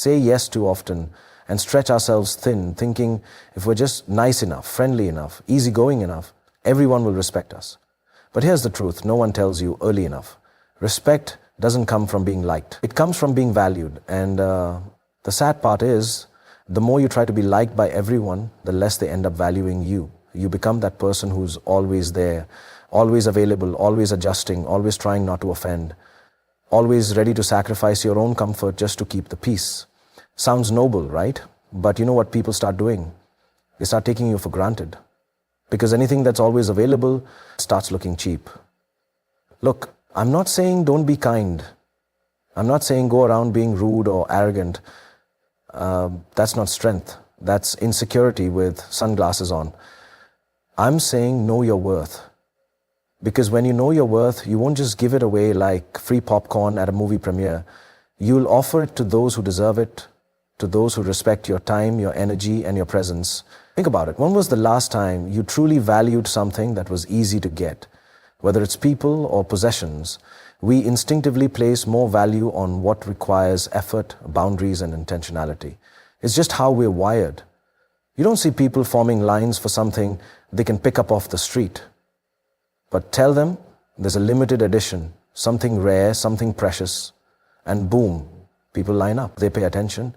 say yes too often, and stretch ourselves thin, thinking if we're just nice enough, friendly enough, easygoing enough, everyone will respect us. But here's the truth, no one tells you early enough. Respect doesn't come from being liked. It comes from being valued. And the sad part is, the more you try to be liked by everyone, the less they end up valuing you. You become that person who's always there, always available, always adjusting, always trying not to offend, always ready to sacrifice your own comfort just to keep the peace. Sounds noble, right? But you know what people start doing? They start taking you for granted. Because anything that's always available starts looking cheap. Look, I'm not saying don't be kind. I'm not saying go around being rude or arrogant. That's not strength. That's insecurity with sunglasses on. I'm saying know your worth. Because when you know your worth, you won't just give it away like free popcorn at a movie premiere. You'll offer it to those who deserve it, to those who respect your time, your energy, and your presence. Think about it. When was the last time you truly valued something that was easy to get? Whether it's people or possessions, we instinctively place more value on what requires effort, boundaries, and intentionality. It's just how we're wired. You don't see people forming lines for something they can pick up off the street. But tell them there's a limited edition, something rare, something precious, and boom, people line up, they pay attention.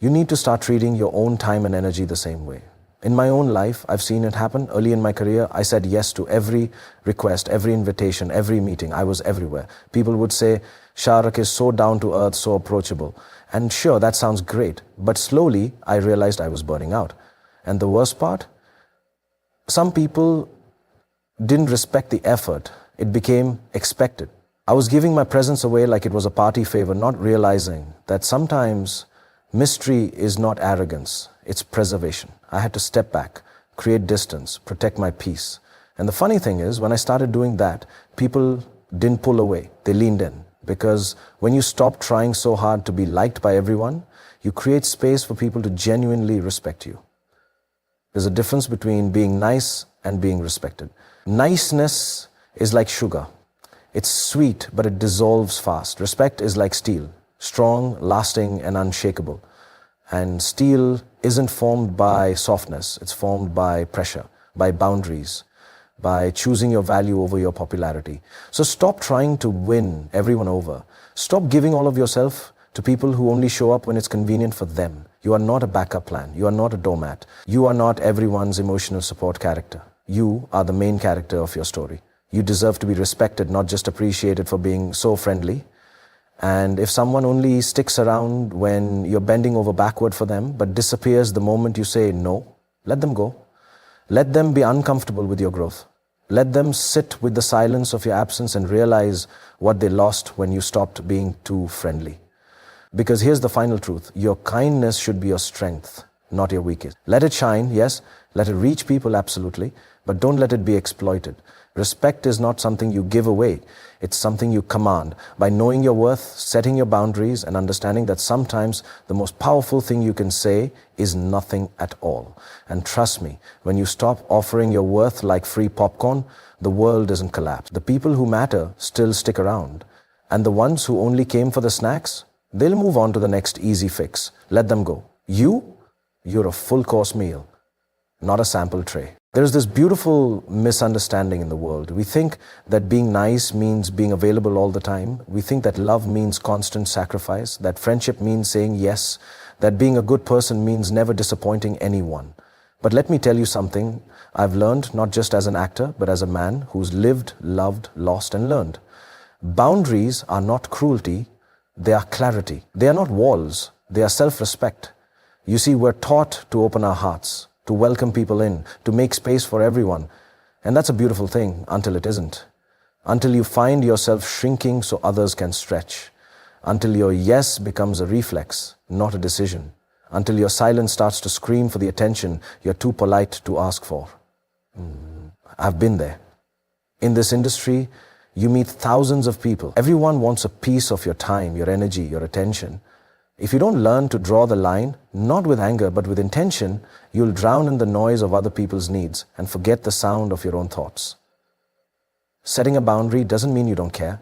You need to start treating your own time and energy the same way. In my own life, I've seen it happen. Early in my career, I said yes to every request, every invitation, every meeting. I was everywhere. People would say, Shah Rukh is so down to earth, so approachable. And sure, that sounds great. But slowly, I realized I was burning out. And the worst part? Some people didn't respect the effort. It became expected. I was giving my presence away like it was a party favor, not realizing that sometimes mystery is not arrogance, it's preservation. I had to step back, create distance, protect my peace. And the funny thing is, when I started doing that, people didn't pull away, they leaned in. Because when you stop trying so hard to be liked by everyone, you create space for people to genuinely respect you. There's a difference between being nice and being respected. Niceness is like sugar. It's sweet, but it dissolves fast. Respect is like steel, strong, lasting, and unshakable. And steel isn't formed by softness, it's formed by pressure, by boundaries, by choosing your value over your popularity. So stop trying to win everyone over. Stop giving all of yourself to people who only show up when it's convenient for them. You are not a backup plan. You are not a doormat. You are not everyone's emotional support character. You are the main character of your story. You deserve to be respected, not just appreciated for being so friendly. And if someone only sticks around when you're bending over backward for them, but disappears the moment you say no, let them go. Let them be uncomfortable with your growth. Let them sit with the silence of your absence and realize what they lost when you stopped being too friendly. Because here's the final truth. Your kindness should be your strength, not your weakness. Let it shine, yes. Let it reach people, absolutely. But don't let it be exploited. Respect is not something you give away. It's something you command. By knowing your worth, setting your boundaries, and understanding that sometimes the most powerful thing you can say is nothing at all. And trust me, when you stop offering your worth like free popcorn, the world doesn't collapse. The people who matter still stick around. And the ones who only came for the snacks, they'll move on to the next easy fix. Let them go. You're a full course meal, not a sample tray. There's this beautiful misunderstanding in the world. We think that being nice means being available all the time. We think that love means constant sacrifice, that friendship means saying yes, that being a good person means never disappointing anyone. But let me tell you something I've learned, not just as an actor, but as a man who's lived, loved, lost, and learned. Boundaries are not cruelty, they are clarity. They are not walls, they are self-respect. You see, we're taught to open our hearts, to welcome people in, to make space for everyone. And that's a beautiful thing until it isn't. Until you find yourself shrinking so others can stretch. Until your yes becomes a reflex, not a decision. Until your silence starts to scream for the attention you're too polite to ask for. I've been there. In this industry, you meet thousands of people. Everyone wants a piece of your time, your energy, your attention. If you don't learn to draw the line, not with anger, but with intention, you'll drown in the noise of other people's needs and forget the sound of your own thoughts. Setting a boundary doesn't mean you don't care.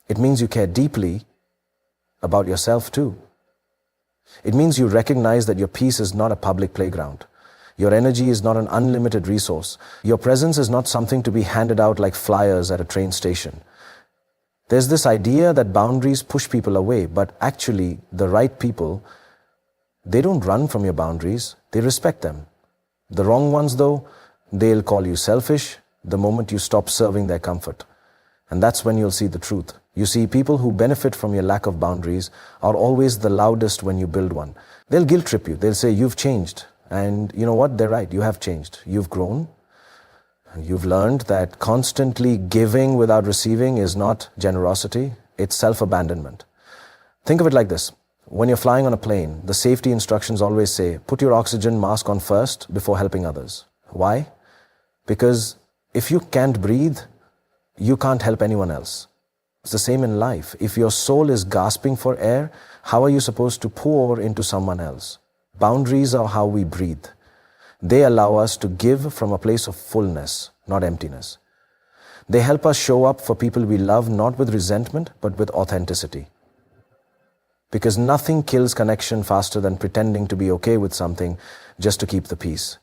It means you care deeply about yourself too. It means you recognize that your peace is not a public playground. Your energy is not an unlimited resource. Your presence is not something to be handed out like flyers at a train station. There's this idea that boundaries push people away, but actually, the right people, they don't run from your boundaries, they respect them. The wrong ones, though, they'll call you selfish the moment you stop serving their comfort. And that's when you'll see the truth. You see, people who benefit from your lack of boundaries are always the loudest when you build one. They'll guilt trip you. They'll say, you've changed. And you know what? They're right. You have changed. You've grown. You've learned that constantly giving without receiving is not generosity. It's self-abandonment. Think of it like this. When you're flying on a plane, the safety instructions always say, put your oxygen mask on first before helping others. Why? Because if you can't breathe, you can't help anyone else. It's the same in life. If your soul is gasping for air, how are you supposed to pour into someone else? Boundaries are how we breathe. They allow us to give from a place of fullness, not emptiness. They help us show up for people we love, not with resentment, but with authenticity. Because nothing kills connection faster than pretending to be okay with something just to keep the peace.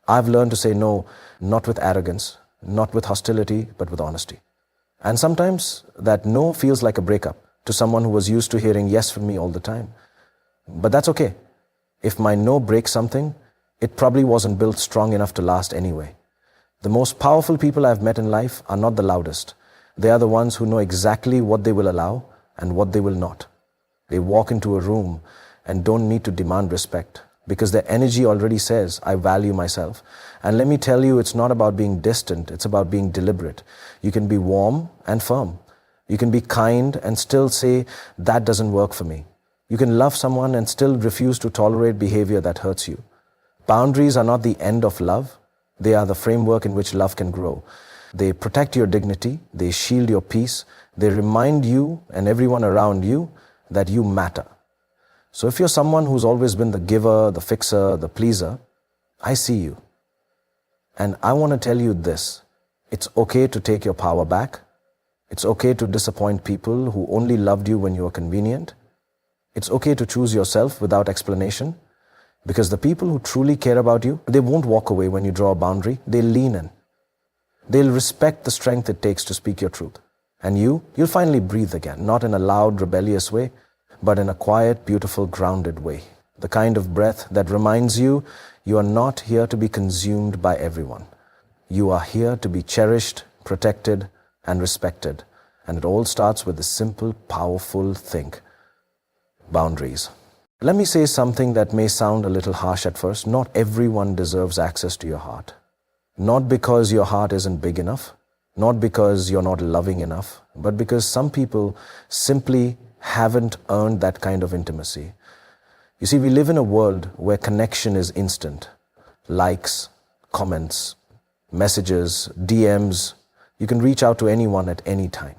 I've learned to say no, not with arrogance, not with hostility, but with honesty. And sometimes that no feels like a breakup to someone who was used to hearing yes from me all the time. But that's okay. If my no breaks something, it probably wasn't built strong enough to last anyway. The most powerful people I've met in life are not the loudest. They are the ones who know exactly what they will allow and what they will not. They walk into a room and don't need to demand respect because their energy already says, I value myself. And let me tell you, it's not about being distant, it's about being deliberate. You can be warm and firm. You can be kind and still say, that doesn't work for me. You can love someone and still refuse to tolerate behavior that hurts you. Boundaries are not the end of love. They are the framework in which love can grow. They protect your dignity, they shield your peace, they remind you and everyone around you that you matter. So if you're someone who's always been the giver, the fixer, the pleaser, I see you. And I want to tell you this. It's okay to take your power back. It's okay to disappoint people who only loved you when you were convenient. It's okay to choose yourself without explanation. Because the people who truly care about you, they won't walk away when you draw a boundary. They'll lean in. They'll respect the strength it takes to speak your truth. And you'll finally breathe again, not in a loud, rebellious way, but in a quiet, beautiful, grounded way. The kind of breath that reminds you, you are not here to be consumed by everyone. You are here to be cherished, protected, and respected. And it all starts with a simple, powerful thing: boundaries. Let me say something that may sound a little harsh at first. Not everyone deserves access to your heart. Not because your heart isn't big enough, not because you're not loving enough, but because some people simply haven't earned that kind of intimacy. You see, we live in a world where connection is instant. Likes, comments, messages, DMs. You can reach out to anyone at any time.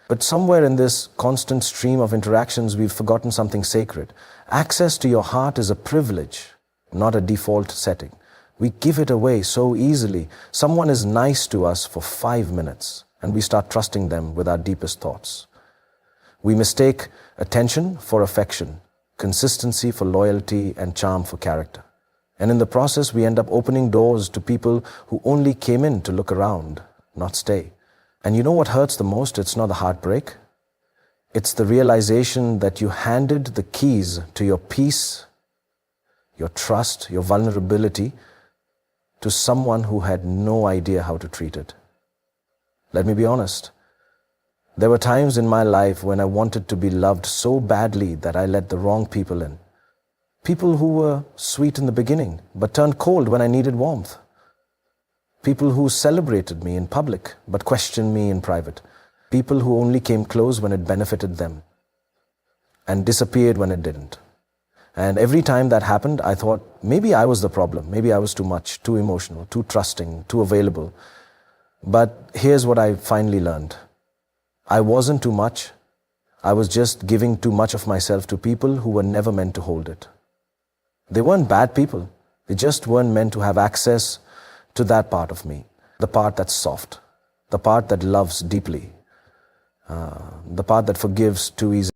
But somewhere in this constant stream of interactions, we've forgotten something sacred. Access to your heart is a privilege, not a default setting. We give it away so easily. Someone is nice to us for 5 minutes, and we start trusting them with our deepest thoughts. We mistake attention for affection, consistency for loyalty, and charm for character. And in the process, we end up opening doors to people who only came in to look around, not stay. And you know what hurts the most? It's not the heartbreak. It's the realization that you handed the keys to your peace, your trust, your vulnerability to someone who had no idea how to treat it. Let me be honest. There were times in my life when I wanted to be loved so badly that I let the wrong people in. People who were sweet in the beginning, but turned cold when I needed warmth. People who celebrated me in public, but questioned me in private. People who only came close when it benefited them, and disappeared when it didn't. And every time that happened, I thought, maybe I was the problem. Maybe I was too much, too emotional, too trusting, too available. But here's what I finally learned. I wasn't too much. I was just giving too much of myself to people who were never meant to hold it. They weren't bad people. They just weren't meant to have access to that part of me, the part that's soft, the part that loves deeply, the part that forgives too easily.